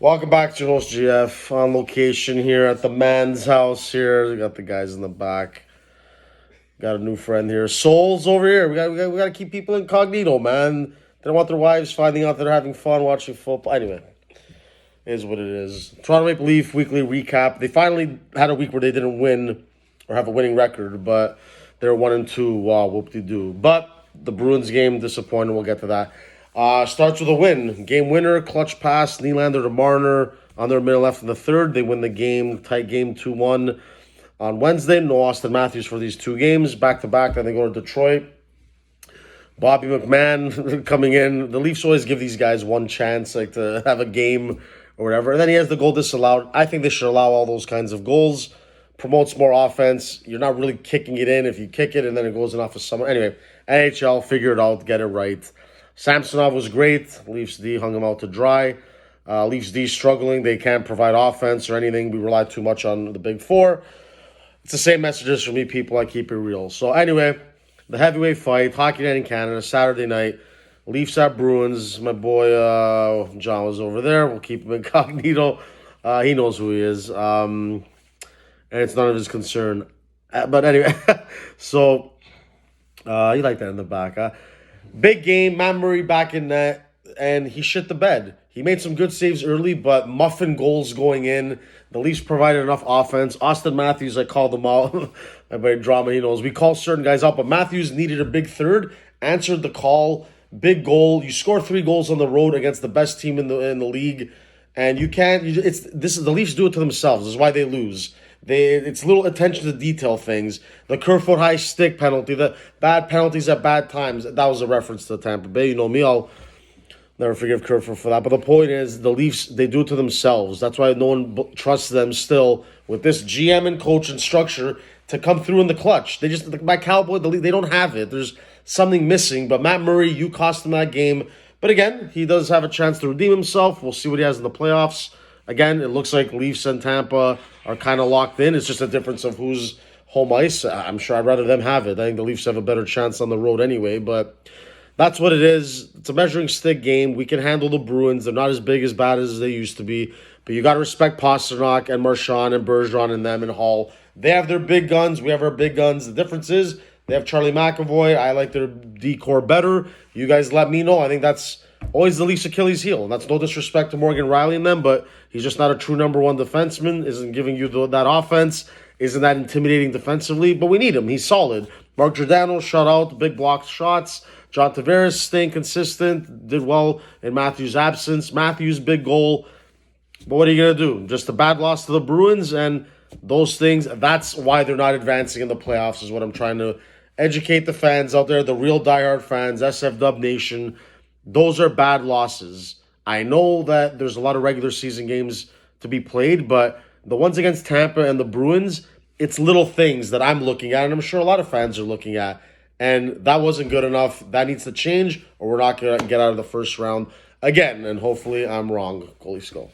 Welcome back to your host GF on location here at the man's house here. We got the guys in the back. Got a new friend here. Soul's over here. We got to keep people incognito, man. They don't want their wives finding out they're having fun watching football. Anyway, it is what it is. Toronto Maple Leaf weekly recap. They finally had a week where they didn't win or have a winning record, but they're 1-2. Wow, whoop-de-doo. But the Bruins game, disappointing. We'll get to that. Starts with a win. Game winner, clutch pass, Nylander to Marner on their middle left in the third. They win the game, tight game 2-1 on Wednesday. No Austin Matthews for these two games. Back-to-back, then they go to Detroit. Bobby McMahon coming in. The Leafs always give these guys one chance, like to have a game or whatever. And then he has the goal disallowed. I think they should allow all those kinds of goals. Promotes more offense. You're not really kicking it in if you kick it and then it goes in off of someone. Anyway, NHL, figure it out, get it right. Samsonov was great. Leafs D hung him out to dry. Leafs D struggling. They can't provide offense or anything. We rely too much on the big four. It's the same messages for me, people. I keep it real. So anyway, the heavyweight fight, Hockey Night in Canada, Saturday night. Leafs at Bruins. My boy John was over there. We'll keep him incognito. He knows who he is. And it's none of his concern. But anyway, so you like that in the back, huh? Big game, Matt Murray back in net, and he shit the bed. He made some good saves early, but muffin goals going in. The Leafs provided enough offense. Austin Matthews, I called him out. My buddy Drama, he knows. We call certain guys out, but Matthews needed a big third, answered the call, big goal. You score 3 goals on the road against the best team in the league, and you can't. The Leafs do it to themselves. This is why they lose. It's little attention to detail things. The Kerfoot high stick penalty, the bad penalties at bad times. That was a reference to Tampa Bay. You know me, I'll never forgive Kerfoot for that. But the point is, the Leafs, they do it to themselves. That's why no one trusts them still with this GM and coach and structure to come through in the clutch. My Cowboy, they don't have it. There's something missing. But Matt Murray, you cost him that game. But again, he does have a chance to redeem himself. We'll see what he has in the playoffs. Again, it looks like Leafs and Tampa are kind of locked in. It's just a difference of who's home ice. I'm sure I'd rather them have it. I think the Leafs have a better chance on the road anyway, but that's what it is. It's a measuring stick game. We can handle the Bruins. They're not as big, as bad as they used to be, but you got to respect Pastrnak and Marchand and Bergeron and them and Hall. They have their big guns. We have our big guns. The difference is they have Charlie McAvoy. I like their D-core better. You guys let me know. I think that's always the Leafs' Achilles heel. And that's no disrespect to Morgan Riley and them, but he's just not a true number one defenseman, isn't giving you that offense, isn't that intimidating defensively, but we need him. He's solid. Mark Giordano, shutout, big blocked shots. John Tavares, staying consistent, did well in Matthews' absence. Matthews, big goal. But what are you going to do? Just a bad loss to the Bruins, and those things, that's why they're not advancing in the playoffs, is what I'm trying to educate the fans out there, the real diehard fans, SF Nation. Those are bad losses. I know that there's a lot of regular season games to be played, but the ones against Tampa and the Bruins, it's little things that I'm looking at, and I'm sure a lot of fans are looking at. And that wasn't good enough. That needs to change, or we're not going to get out of the first round again. And hopefully I'm wrong. Goalie skull.